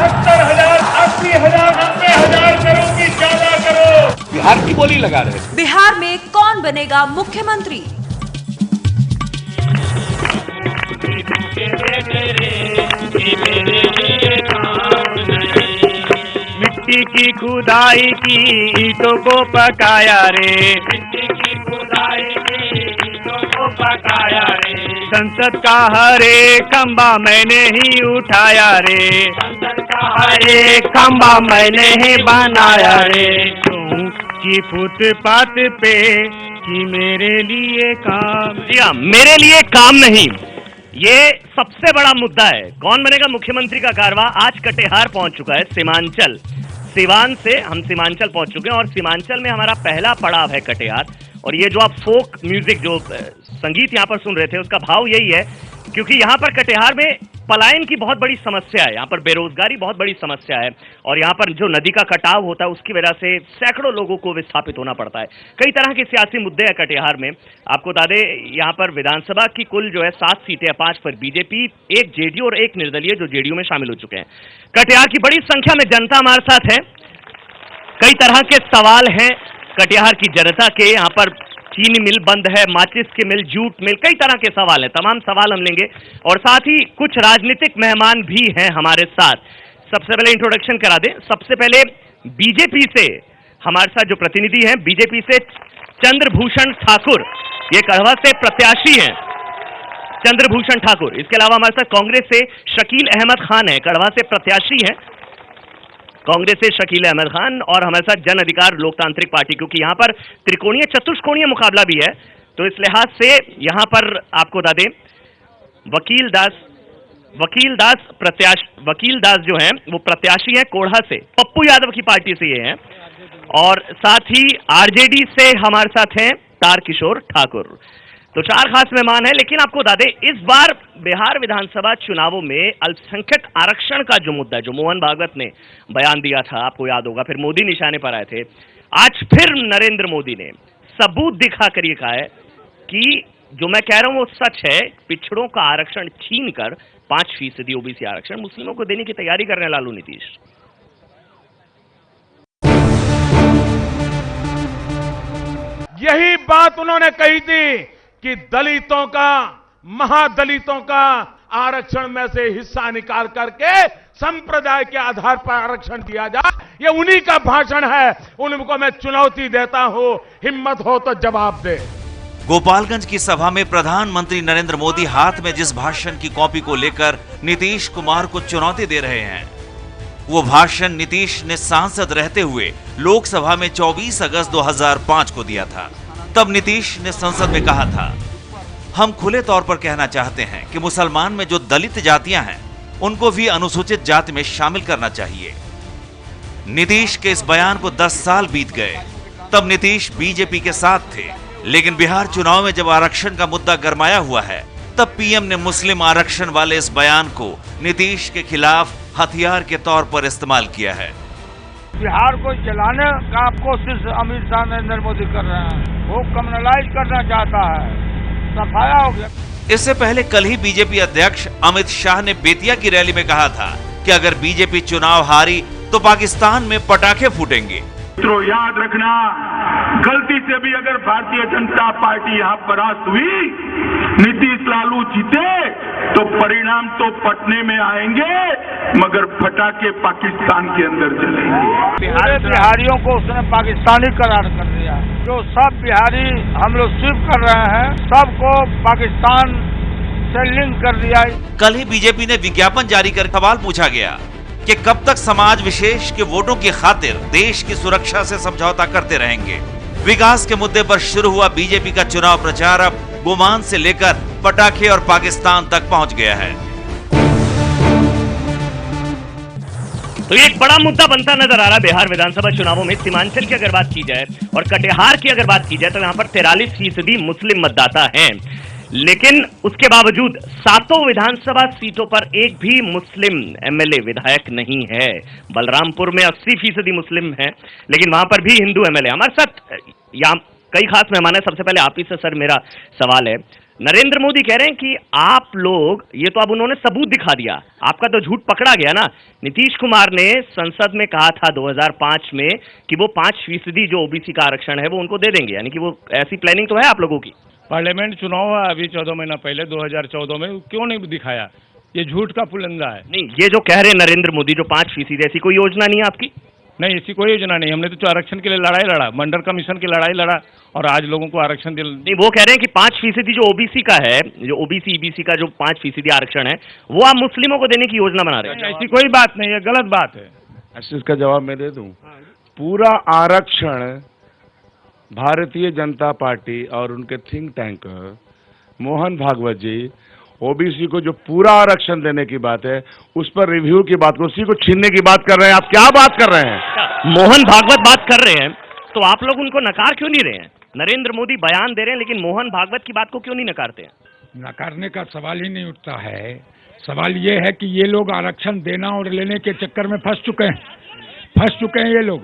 70,000, 80,000, 90,000 करो कि ज्यादा करो। बिहार की बोली लगा रहे हैं। बिहार में कौन बनेगा मुख्यमंत्री? मिट्टी की खुदाई की ईंटों को पकाया रे, मिट्टी की खुदाई की ईंटों को पकाया रे। संसद का हर एक खंबा मैंने ही उठाया रे, संसद का हर एक खंबा मैंने ही बनाया रे। की फुटपाथ पे कि मेरे लिए काम, या मेरे लिए काम नहीं, ये सबसे बड़ा मुद्दा है। कौन बनेगा मुख्यमंत्री का कारवा आज कटिहार पहुंच चुका है। सीमांचल, सीवान से हम सीमांचल पहुंच चुके हैं और सीमांचल में हमारा पहला पड़ाव है कटिहार। और ये जो आप फोक म्यूजिक, जो संगीत यहाँ पर सुन रहे थे, उसका भाव यही है क्योंकि यहाँ पर कटिहार में पलायन की बहुत बड़ी समस्या है, यहाँ पर बेरोजगारी बहुत बड़ी समस्या है और यहाँ पर जो नदी का कटाव होता है उसकी वजह से सैकड़ों लोगों को विस्थापित होना पड़ता है। कई तरह के सियासी मुद्दे हैं कटिहार में। आपको बता दें, यहाँ पर विधानसभा की कुल जो है 7 सीटें, 5 पर बीजेपी, 1 जेडीयू और 1 निर्दलीय जो जेडीयू में शामिल हो चुके हैं। कटिहार की बड़ी संख्या में जनता हमारे साथ है। कई तरह के सवाल हैं कटिहार की जनता के। यहाँ पर चीनी मिल बंद है, माचिस की मिल, जूट मिल, कई तरह के सवाल हैं। तमाम सवाल हम लेंगे और साथ ही कुछ राजनीतिक मेहमान भी हैं हमारे साथ। सबसे पहले इंट्रोडक्शन करा दें। सबसे पहले बीजेपी से हमारे साथ जो प्रतिनिधि हैं, बीजेपी से चंद्रभूषण ठाकुर, ये कड़वा से प्रत्याशी हैं, चंद्रभूषण ठाकुर। इसके अलावा हमारे साथ कांग्रेस से शकील अहमद खान है, कड़वा से प्रत्याशी हैं कांग्रेस से शकील अहमद खान। और हमारे साथ जन अधिकार लोकतांत्रिक पार्टी, क्योंकि यहां पर त्रिकोणीय चतुष्कोणीय मुकाबला भी है, तो इस लिहाज से यहां पर आपको बता दें वकील दास जो हैं वो प्रत्याशी हैं कोढ़ा से, पप्पू यादव की पार्टी से ये हैं। और साथ ही आरजेडी से हमारे साथ हैं तारकिशोर ठाकुर। तो 4 खास मेहमान हैं। लेकिन आपको बता दें, इस बार बिहार विधानसभा चुनावों में अल्पसंख्यक आरक्षण का जो मुद्दा, जो मोहन भागवत ने बयान दिया था, आपको याद होगा, फिर मोदी निशाने पर आए थे। आज फिर नरेंद्र मोदी ने सबूत दिखा कर ये कहा है कि जो मैं कह रहा हूं वो सच है। पिछड़ों का आरक्षण छीन कर 5% ओबीसी आरक्षण मुस्लिमों को देने की तैयारी कर रहे हैं लालू नीतीश। यही बात उन्होंने कही थी कि दलितों का, महादलितों का आरक्षण में से हिस्सा निकाल करके संप्रदाय के आधार पर आरक्षण दिया जाए। ये उन्हीं का भाषण है। उनको मैं चुनौती देता हूं, हिम्मत हो तो जवाब दे। गोपालगंज की सभा में प्रधानमंत्री नरेंद्र मोदी हाथ में जिस भाषण की कॉपी को लेकर नीतीश कुमार को चुनौती दे रहे हैं, वो भाषण नीतीश ने सांसद रहते हुए लोकसभा में 24 अगस्त 2005 को दिया था। तब नीतीश ने संसद में कहा था, हम खुले तौर पर कहना चाहते हैं कि मुसलमान में जो दलित जातियां हैं उनको भी अनुसूचित जाति में शामिल करना चाहिए। नीतीश के इस बयान को 10 साल बीत गए। तब नीतीश बीजेपी के साथ थे, लेकिन बिहार चुनाव में जब आरक्षण का मुद्दा गरमाया हुआ है, तब पीएम ने मुस्लिम आरक्षण वाले इस बयान को नीतीश के खिलाफ हथियार के तौर पर इस्तेमाल किया है। बिहार को जलाने का कोशिश अमित शाह नरेंद्र मोदी कर रहे हैं। वो कम्युनलाइज करना चाहता है, सफाया हो गया। इससे पहले कल ही बीजेपी अध्यक्ष अमित शाह ने बेतिया की रैली में कहा था कि अगर बीजेपी चुनाव हारी तो पाकिस्तान में पटाखे फूटेंगे। मित्रों, याद रखना, गलती से भी अगर भारतीय जनता पार्टी यहाँ परास्त हुई, नीतीश लालू जीते, तो परिणाम तो पटने में आएंगे, मगर पटाखे पाकिस्तान के अंदर चलेंगे। बिहारियों को उसने पाकिस्तानी करार कर दिया। जो सब बिहारी हम लोग स्वीप कर रहे हैं, सबको पाकिस्तान से लिंक कर दिया। कल ही बीजेपी ने विज्ञापन जारी कर सवाल पूछा गया कि कब तक समाज विशेष के वोटों की खातिर देश की सुरक्षा से समझौता करते रहेंगे। विकास के मुद्दे पर शुरू हुआ बीजेपी का चुनाव प्रचार अब गुमान से लेकर पटाखे और पाकिस्तान तक पहुंच गया है। तो ये एक बड़ा मुद्दा बनता नजर आ रहा है बिहार विधानसभा चुनावों में। सीमांचल की अगर बात की जाए और कटिहार की अगर बात की जाए तो यहाँ पर 43% मुस्लिम मतदाता हैं, लेकिन उसके बावजूद 7 विधानसभा सीटों पर एक भी मुस्लिम एमएलए विधायक नहीं है। बलरामपुर में 80% मुस्लिम है, लेकिन वहां पर भी हिंदू एमएलए। हमारे साथ यहाँ कई खास मेहमान है। सबसे पहले आप ही से सर मेरा सवाल है, नरेंद्र मोदी कह रहे हैं कि आप लोग, ये तो अब उन्होंने सबूत दिखा दिया, आपका तो झूठ पकड़ा गया ना। नीतीश कुमार ने संसद में कहा था 2005 में कि वो 5% जो ओबीसी का आरक्षण है वो उनको दे देंगे, यानी कि वो ऐसी प्लानिंग तो है आप लोगों की। पार्लियामेंट चुनाव है अभी 14 महीना पहले 2014 में, क्यों नहीं दिखाया? ये झूठ का पुलंदा है। नहीं, ये जो कह रहे हैं नरेंद्र मोदी जो 5% ऐसी कोई योजना नहीं है आपकी? नहीं, ऐसी कोई योजना नहीं। हमने तो आरक्षण के लिए लड़ाई लड़ा, मंडल कमीशन की लड़ाई लड़ा और आज लोगों को आरक्षण दिल। नहीं, वो कह रहे हैं कि 5% जो ओबीसी का है, जो ओबीसी ईबीसी का जो 5% आरक्षण है वो आप मुस्लिमों को देने की योजना बना रहे हैं। ऐसी कोई बात नहीं है, गलत बात है। अच्छा, इसका जवाब मैं दे दूं। पूरा आरक्षण भारतीय जनता पार्टी और उनके थिंक टैंक मोहन भागवत जी ओबीसी को जो पूरा आरक्षण देने की बात है उस पर रिव्यू की बात, उसी को छीनने की बात कर रहे हैं। आप क्या बात कर रहे हैं? मोहन भागवत बात कर रहे हैं तो आप लोग उनको नकार क्यों नहीं रहे हैं? नरेंद्र मोदी बयान दे रहे हैं लेकिन मोहन भागवत की बात को क्यों नहीं नकारते हैं? नकारने का सवाल ही नहीं उठता है। सवाल ये है कि ये लोग आरक्षण देना और लेने के चक्कर में फंस चुके हैं ये लोग।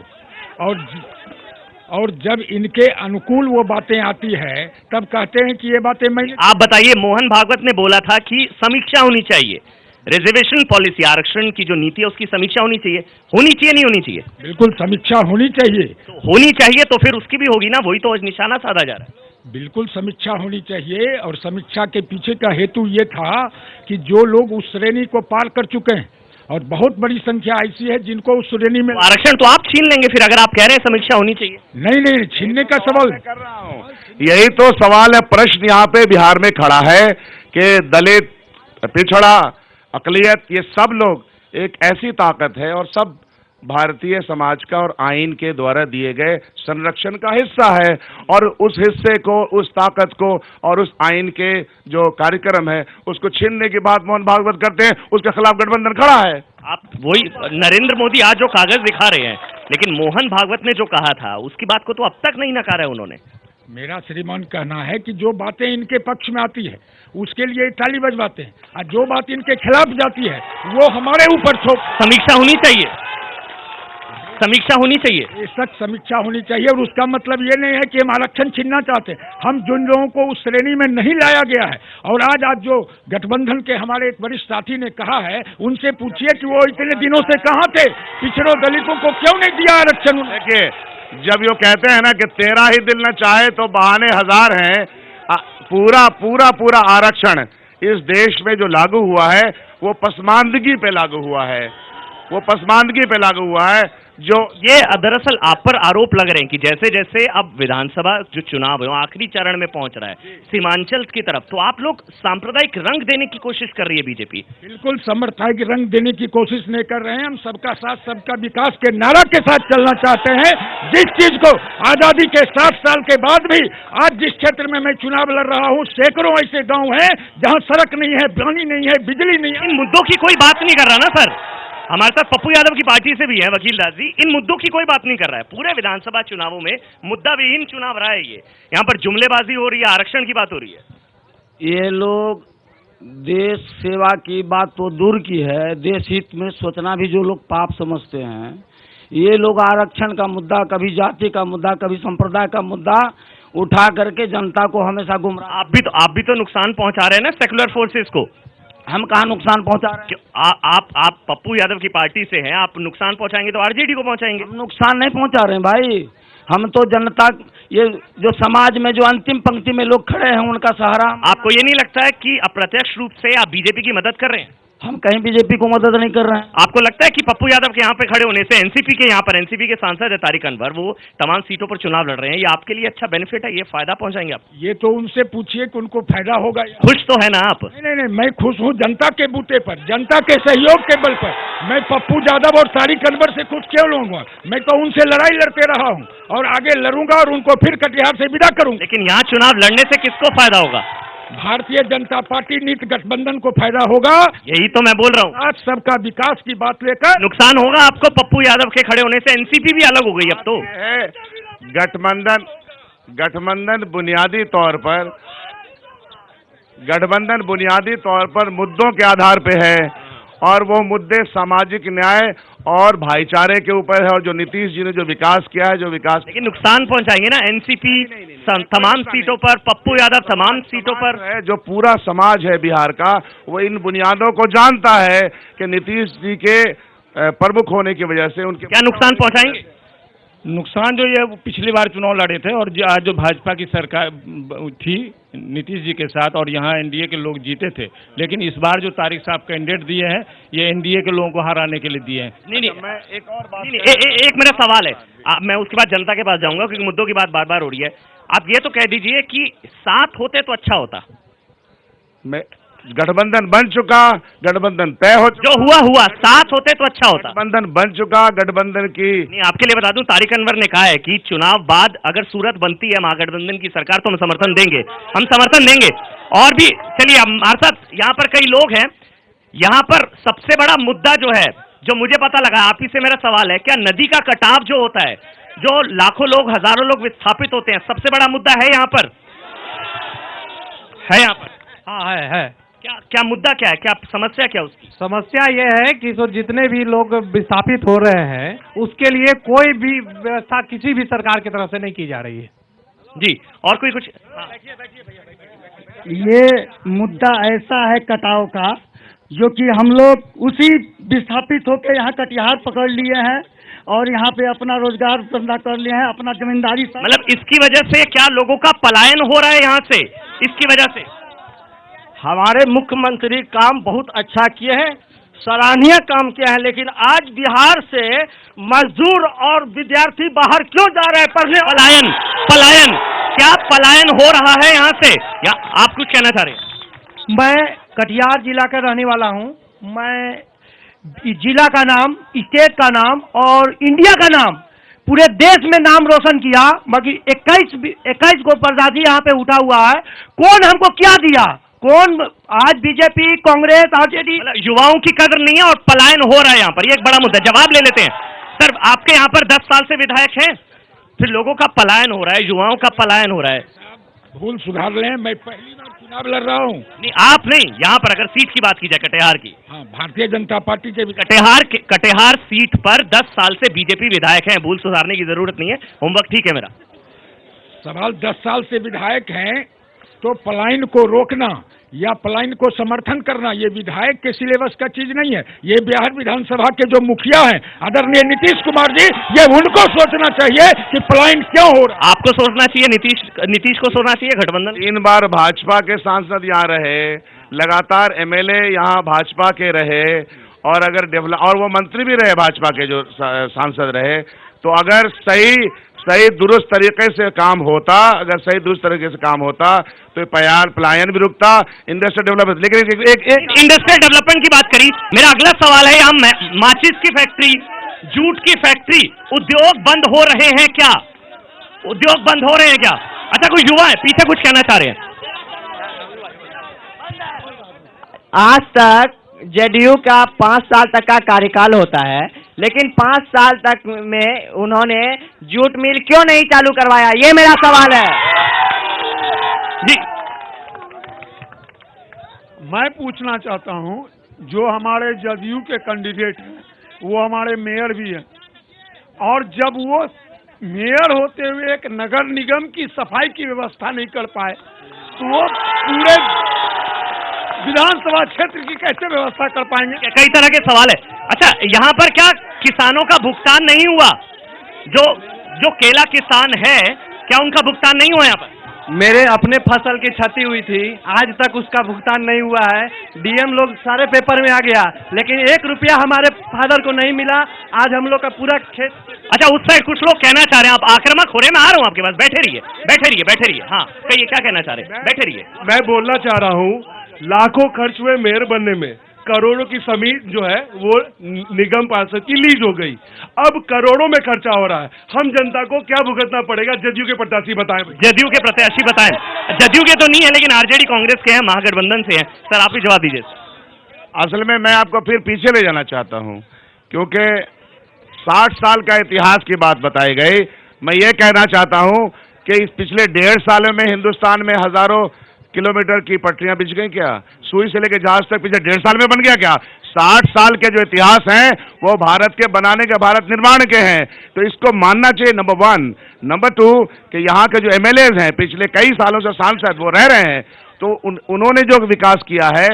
और जब इनके अनुकूल वो बातें आती है तब कहते हैं कि ये बातें मैं। आप बताइए, मोहन भागवत ने बोला था कि समीक्षा होनी चाहिए, रिजर्वेशन पॉलिसी, आरक्षण की जो नीति है उसकी समीक्षा होनी चाहिए नहीं होनी चाहिए? बिल्कुल समीक्षा होनी चाहिए। तो होनी चाहिए तो फिर उसकी भी होगी ना, वही तो निशाना साधा जा रहा है। बिल्कुल समीक्षा होनी चाहिए और समीक्षा के पीछे का हेतु ये था कि जो लोग उस श्रेणी को पार कर चुके हैं और बहुत बड़ी संख्या ऐसी है जिनको उस श्रेणी में। आरक्षण तो आप छीन लेंगे फिर, अगर आप कह रहे हैं समीक्षा होनी चाहिए। नहीं, छीनने का सवाल कर रहा हूं। यही तो सवाल है, प्रश्न यहाँ पे बिहार में खड़ा है कि दलित, पिछड़ा, अकलियत, ये सब लोग एक ऐसी ताकत है और सब भारतीय समाज का और आइन के द्वारा दिए गए संरक्षण का हिस्सा है और उस हिस्से को, उस ताकत को और उस आइन के जो कार्यक्रम है उसको छीनने की बात मोहन भागवत करते हैं, उसके खिलाफ गठबंधन खड़ा है। आप वही नरेंद्र मोदी आज जो कागज दिखा रहे हैं, लेकिन मोहन भागवत ने जो कहा था उसकी बात को तो अब तक नहीं नकारा है उन्होंने। मेरा श्रीमान कहना है कि जो बातें इनके पक्ष में आती है उसके लिए ताली बजवाते हैं और जो बात इनके खिलाफ जाती है वो हमारे ऊपर समीक्षा होनी चाहिए, समीक्षा होनी चाहिए, बेशक समीक्षा होनी चाहिए। और उसका मतलब ये नहीं है कि हम आरक्षण छीनना चाहते हैं। हम जिन लोगों को उस श्रेणी में नहीं लाया गया है और आज जो गठबंधन के हमारे एक वरिष्ठ साथी ने कहा है, उनसे पूछिए कि वो इतने दिनों से कहाँ थे, पिछड़ों दलितों को क्यों नहीं दिया आरक्षण। देखिए, जब यो कहते हैं ना कि तेरा ही दिल न चाहे तो बहाने हजार हैं, पूरा आरक्षण इस देश में जो लागू हुआ है वो पसमानदगी पे लागू हुआ है, जो ये दरअसल आप पर आरोप लग रहे हैं कि जैसे जैसे अब विधानसभा जो चुनाव है वो आखिरी चरण में पहुंच रहा है सीमांचल की तरफ, तो आप लोग सांप्रदायिक रंग देने की कोशिश कर रही है बीजेपी। बिल्कुल सांप्रदायिक रंग देने की कोशिश नहीं कर रहे हैं। हम सबका साथ सबका विकास के नारा के साथ चलना चाहते हैं। जिस चीज को आजादी के 60 साल के बाद भी आज जिस क्षेत्र में मैं चुनाव लड़ रहा हूँ, सैकड़ों ऐसे गाँव है जहाँ सड़क नहीं है, पानी नहीं है, बिजली नहीं है। इन मुद्दों की कोई बात नहीं कर रहा ना सर। हमारे साथ पप्पू यादव की पार्टी से भी है वकील दास जी, इन मुद्दों की कोई बात नहीं कर रहा है। पूरे विधानसभा चुनावों में मुद्दा विहीन चुनाव रहा है ये। यहाँ पर जुमलेबाजी हो रही है, आरक्षण की बात हो रही है। ये लोग देश सेवा की बात तो दूर की है, देश हित में सोचना भी जो लोग पाप समझते हैं, ये लोग आरक्षण का मुद्दा, कभी जाति का मुद्दा, कभी संप्रदाय का मुद्दा उठा करके जनता को हमेशा गुमराह। आप भी तो नुकसान पहुंचा रहे हैं ना सेक्युलर फोर्सेस को। हम कहाँ नुकसान पहुंचा रहे हैं? आप पप्पू यादव की पार्टी से हैं, आप नुकसान पहुंचाएंगे तो आरजेडी को पहुंचाएंगे। हम नुकसान नहीं पहुंचा रहे हैं भाई, हम तो जनता, ये जो समाज में जो अंतिम पंक्ति में लोग खड़े हैं उनका सहारा। आपको ये नहीं लगता है कि अप्रत्यक्ष रूप से आप बीजेपी की मदद कर रहे हैं? हम कहीं बीजेपी को मदद नहीं कर रहे हैं। आपको लगता है कि पप्पू यादव के यहाँ पे खड़े होने से एनसीपी के यहाँ पर, एनसीपी के सांसद है तारिक अनवर, वो तमाम सीटों पर चुनाव लड़ रहे हैं, ये आपके लिए अच्छा बेनिफिट है, ये फायदा पहुंचाएंगे आप? ये तो उनसे पूछिए कि उनको फायदा होगा। खुश तो है ना आप? नहीं, मैं खुश हूँ जनता के बूते पर, जनता के सहयोग के बल पर। मैं पप्पू यादव और तारिक अनवर से खुश क्यों लूंगा? मैं तो उनसे लड़ाई लड़ते रहा हूँ और आगे लड़ूंगा और उनको फिर कटिहार से विदा करूंगा। लेकिन यहाँ चुनाव लड़ने से किसको फायदा होगा? भारतीय जनता पार्टी नीत गठबंधन को फायदा होगा। यही तो मैं बोल रहा हूँ। आज सबका विकास की बात लेकर नुकसान होगा आपको पप्पू यादव के खड़े होने से। एनसीपी भी अलग हो गई अब तो। गठबंधन बुनियादी तौर पर मुद्दों के आधार पे है और वो मुद्दे सामाजिक न्याय और भाईचारे के ऊपर है, और जो नीतीश जी ने जो विकास किया है, जो विकास, लेकिन नुकसान पहुंचाएंगे ना एनसीपी तमाम सीटों पर, पप्पू यादव तमाम सीटों पर है। जो पूरा समाज है बिहार का, वो इन बुनियादों को जानता है कि नीतीश जी के प्रमुख होने की वजह से उनके क्या नुकसान पहुंचाएंगे? नुकसान जो ये पिछली बार चुनाव लड़े थे और आज जो भाजपा की सरकार थी नीतीश जी के साथ, और यहाँ एनडीए के लोग जीते थे, लेकिन इस बार जो तारिक साहब कैंडिडेट दिए हैं ये एनडीए के लोगों को हराने के लिए दिए हैं। नहीं, मैं एक और बात, एक मेरा सवाल है, मैं उसके बाद जनता के पास जाऊंगा क्योंकि मुद्दों की बात बार बार हो रही है। आप ये तो कह दीजिए कि साथ होते तो अच्छा होता। मैं गठबंधन बन चुका, गठबंधन तय हो, जो हुआ साथ होते तो अच्छा होता। गठबंधन बन चुका, गठबंधन की नहीं, आपके लिए बता दूं, तारिक अनवर ने कहा है कि चुनाव बाद अगर सूरत बनती है महागठबंधन की सरकार तो हम समर्थन देंगे, और भी। चलिए हमारे साथ यहाँ पर कई लोग हैं। यहाँ पर सबसे बड़ा मुद्दा जो है, जो मुझे पता लगा, आप ही से मेरा सवाल है, क्या नदी का कटाव जो होता है, जो लाखों लोग हजारों लोग विस्थापित होते हैं, सबसे बड़ा मुद्दा है यहाँ पर? है यहाँ पर? हाँ है। क्या मुद्दा क्या है, क्या समस्या क्या उसकी? समस्या ये है कि तो जितने भी लोग विस्थापित हो रहे हैं उसके लिए कोई भी व्यवस्था किसी भी सरकार की तरफ से नहीं की जा रही है। जी, और कोई कुछ? ये मुद्दा ऐसा है कटाव का, जो कि हम लोग उसी विस्थापित होकर यहाँ कटिहार पकड़ लिए हैं और यहाँ पे अपना रोजगार धंधा कर लिए हैं, अपना जमींदारी। मतलब इसकी वजह से क्या लोगों का पलायन हो रहा है यहाँ से? इसकी वजह से हमारे मुख्यमंत्री काम बहुत अच्छा किए हैं, सराहनीय काम किया है, लेकिन आज बिहार से मजदूर और विद्यार्थी बाहर क्यों जा रहे हैं पढ़ने? पलायन क्या पलायन हो रहा है यहाँ से, या आप कुछ कहना चाह रहे हैं? मैं कटिहार जिला का रहने वाला हूँ। मैं जिला का नाम, स्टेट का नाम और इंडिया का नाम, पूरे देश में नाम रोशन किया, बाकी 21 को प्रजाति यहाँ पे उठा हुआ है। कौन हमको क्या दिया? कौन? आज बीजेपी, कांग्रेस, आरजेडी। युवाओं की कदर नहीं है और पलायन हो रहा है यहाँ पर, ये एक बड़ा मुद्दा। जवाब ले लेते हैं सर। आपके यहाँ पर 10 साल से विधायक हैं, फिर लोगों का पलायन हो रहा है, युवाओं का पलायन हो रहा है। भूल सुधार लें, मैं पहली बार चुनाव लड़ रहा हूँ। नहीं, आप नहीं, यहाँ पर अगर सीट की बात की जाए कटिहार की, हाँ, भारतीय जनता पार्टी के कटिहार सीट पर 10 साल से बीजेपी विधायक हैं, भूल सुधारने की जरूरत नहीं है, होमवर्क ठीक है मेरा। सवाल 10 साल से विधायक हैं तो पलायन को रोकना या पलायन को समर्थन करना ये विधायक के सिलेबस का चीज नहीं है। ये बिहार विधानसभा के जो मुखिया हैं आदरणीय नीतीश कुमार जी, ये उनको सोचना चाहिए कि पलायन क्यों हो रहा है। आपको सोचना चाहिए, नीतीश को सोचना चाहिए। गठबंधन 3 बार भाजपा के सांसद यहाँ रहे, लगातार एमएलए यहाँ भाजपा के रहे, और अगर और वो मंत्री भी रहे भाजपा के जो सांसद रहे, तो अगर सही दुरुस्त तरीके से काम होता, तो पलायन भी रुकता, इंडस्ट्रियल डेवलपमेंट। लेकिन एक इंडस्ट्रियल डेवलपमेंट की बात करी, मेरा अगला सवाल है, यहाँ माचिस की फैक्ट्री, जूट की फैक्ट्री, उद्योग बंद हो रहे हैं क्या? अच्छा, कोई युवा है पीछे कुछ कहना चाह रहे हैं? आज तक जेडीयू का 5 साल तक का कार्यकाल होता है, लेकिन 5 साल तक में उन्होंने जूट मिल क्यों नहीं चालू करवाया? ये मेरा सवाल है जी। मैं पूछना चाहता हूं, जो हमारे जदयू के कैंडिडेट हैं वो हमारे मेयर भी हैं, और जब वो मेयर होते हुए एक नगर निगम की सफाई की व्यवस्था नहीं कर पाए तो वो पूरे विधानसभा क्षेत्र की कैसे व्यवस्था कर पाएंगे? कई तरह के सवाल है। अच्छा, यहाँ पर क्या किसानों का भुगतान नहीं हुआ? जो केला किसान है, क्या उनका भुगतान नहीं हुआ? यहाँ पर मेरे अपने फसल की क्षति हुई थी, आज तक उसका भुगतान नहीं हुआ है। डीएम लोग सारे पेपर में आ गया, लेकिन 1 रुपया हमारे फादर को नहीं मिला। आज हम लोग का पूरा खेत। अच्छा, उस साइड कुछ लोग कहना चाह रहे हैं, आप आक्रामक हो रहे हैं। मैं आ रहा हूँ आपके पास, बैठे रहिए। हाँ, कहिए क्या कहना चाह रहे हैं? बैठे रहिए। मैं बोलना चाह रहा हूँ, लाखों खर्च हुए मेयर बनने में, करोड़ों की जमीन जो है वो निगम पार्षद की लीज हो गई, अब करोड़ों में खर्चा हो रहा है। हम जनता को क्या भुगतना पड़ेगा? जदयू के प्रत्याशी बताएं। जदयू के तो नहीं है, लेकिन आरजेडी कांग्रेस के हैं, महागठबंधन से हैं। सर, आप ही जवाब दीजिए। असल में मैं आपको फिर पीछे ले जाना चाहता हूं, क्योंकि 60 साल का इतिहास की बात बताई गई। मैं ये कहना चाहता हूं कि इस पिछले 1.5 सालों में हिंदुस्तान में हजारों किलोमीटर की पटरियां बिछ गई क्या? सुई से लेकर जहाज तक पिछले 1.5 साल में बन गया क्या? 60 साल के जो इतिहास हैं वो भारत के बनाने के, भारत निर्माण के हैं, तो इसको मानना चाहिए, नंबर 1। नंबर 2 कि यहाँ के जो एमएलएज हैं, पिछले कई सालों से सांसद वो रह रहे हैं, तो उन्होंने जो विकास किया है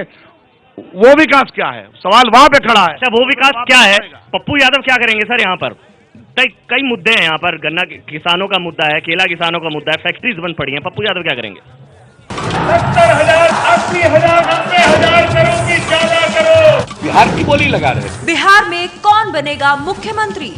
वो विकास क्या है, सवाल वहां पे खड़ा है। अच्छा, वो विकास क्या है? पप्पू यादव क्या करेंगे सर? यहाँ पर कई मुद्दे हैं, यहाँ पर गन्ना किसानों का मुद्दा है, केला किसानों का मुद्दा है, फैक्ट्रीज बंद पड़ी हैं, पप्पू यादव क्या करेंगे? 70,000, 80,000, 90,000 करो कि ज्यादा करो, बिहार में कौन बनेगा मुख्यमंत्री?